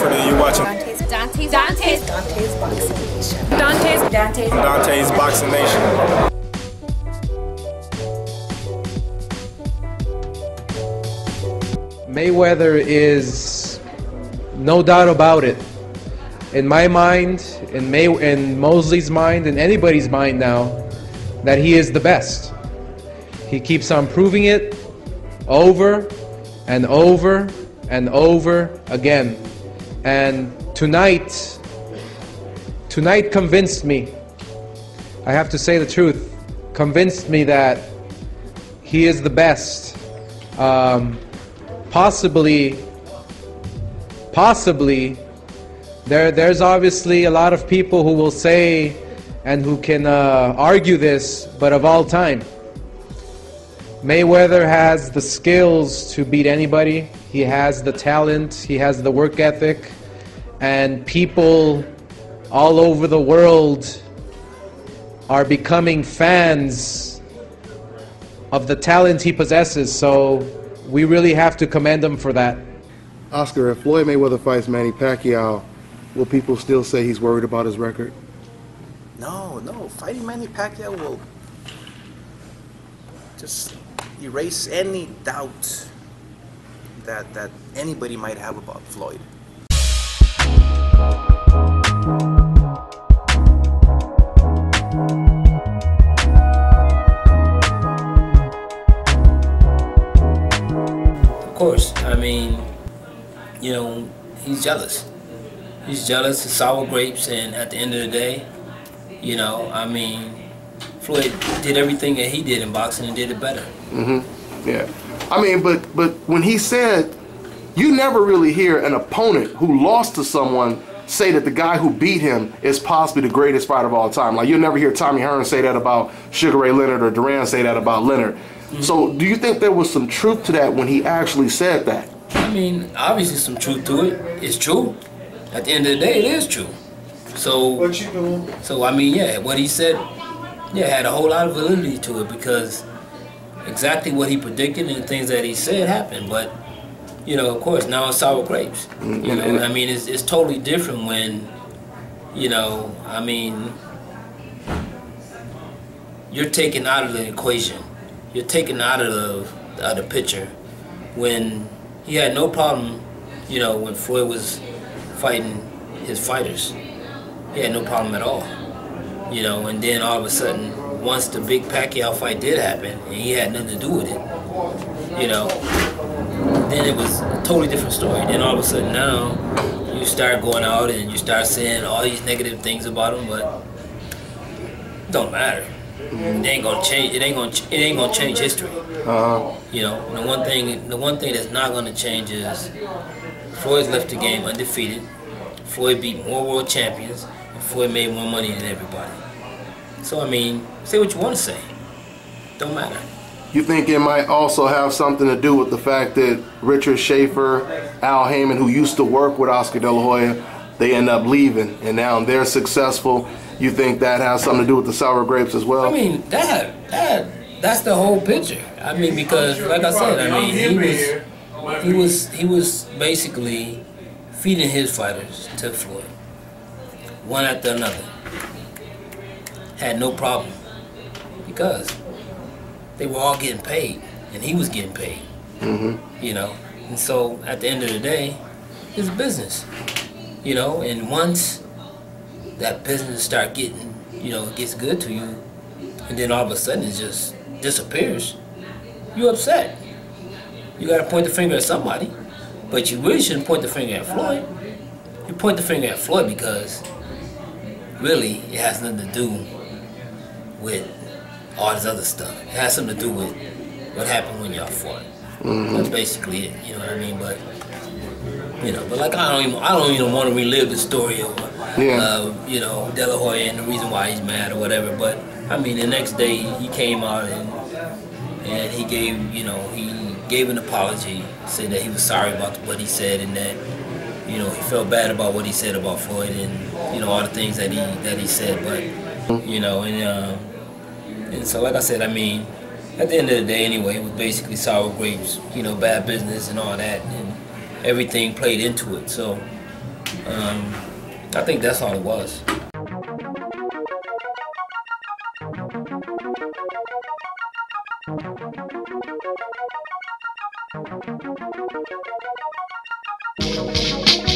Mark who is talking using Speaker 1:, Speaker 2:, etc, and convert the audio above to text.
Speaker 1: Crawford, and you're watching Dante's Boxing Nation.
Speaker 2: Mayweather is no doubt about it. In my mind, in Mosley's mind, in anybody's mind now, that he is the best. He keeps on proving it over and over and over again. And tonight convinced me, I have to say the truth, convinced me that he is the best. Possibly, there's obviously a lot of people who will say and who can argue this, but of all time, Mayweather has the skills to beat anybody. He has the talent, he has the work ethic, and people all over the world are becoming fans of the talent he possesses, so we really have to commend him for that.
Speaker 3: Oscar, if Floyd Mayweather fights Manny Pacquiao, will people still say he's worried about his record?
Speaker 4: No. Fighting Manny Pacquiao will just erase any doubt that anybody might have about Floyd.
Speaker 5: Of course, I mean, you know, he's jealous. He's jealous of sour grapes, and at the end of the day, you know, I mean, Floyd did everything that he did in boxing and did it better.
Speaker 3: Yeah. I mean, but when he said, you never really hear an opponent who lost to someone say that the guy who beat him is possibly the greatest fighter of all time. Like, you'll never hear Tommy Hearns say that about Sugar Ray Leonard or Duran say that about Leonard. So do you think there was some truth to that when he actually said that?
Speaker 5: I mean, obviously some truth to it. It's true. At the end of the day, it is true. So,
Speaker 3: What you doing?
Speaker 5: So I mean, yeah, what he said, yeah, had a whole lot of validity to it, because exactly what he predicted and the things that he said happened. But, you know, of course, now it's sour grapes. You know, I mean, it's totally different when, you know, I mean, you're taken out of the equation. You're taken out of the picture when he had no problem, you know, when Floyd was fighting his fighters. He had no problem at all. You know, and then all of a sudden, once the big Pacquiao fight did happen, and he had nothing to do with it, you know, then it was a totally different story. Then all of a sudden now, you start going out and you start saying all these negative things about him, but it don't matter. It ain't gonna change. It ain't gonna change history. You know, the one thing that's not gonna change is Floyd's left the game undefeated. Floyd beat more world champions, and Floyd made more money than everybody. So I mean, say what you want to say. Don't matter.
Speaker 3: You think it might also have something to do with the fact that Richard Schaefer, Al Heyman, who used to work with Oscar De La Hoya, they end up leaving, and now they're successful? You think that has something to do with the sour grapes as well?
Speaker 5: I mean, that's the whole picture. I mean, because like I said, I mean, he was basically feeding his fighters to Floyd, one after another. Had no problem, because they were all getting paid, and he was getting paid. You know, and so at the end of the day, it's business. You know, and once that business start getting, you know, it gets good to you, and then all of a sudden it just disappears, you upset. You got to point the finger at somebody, but you really shouldn't point the finger at Floyd. You point the finger at Floyd because really it has nothing to do with all this other stuff. It has something to do with what happened when y'all fought. That's basically it. You know what I mean? But you know, but like I don't even want to relive the story of you know, De La Hoya and the reason why he's mad or whatever. But I mean, the next day he came out and he gave an apology, said that he was sorry about what he said, and that, you know, he felt bad about what he said about Floyd, and, you know, all the things that he said. But you know, and so like I said, I mean, at the end of the day anyway, it was basically sour grapes, you know, bad business and all that, and everything played into it. So, I think that's all it was.
Speaker 6: Thank you.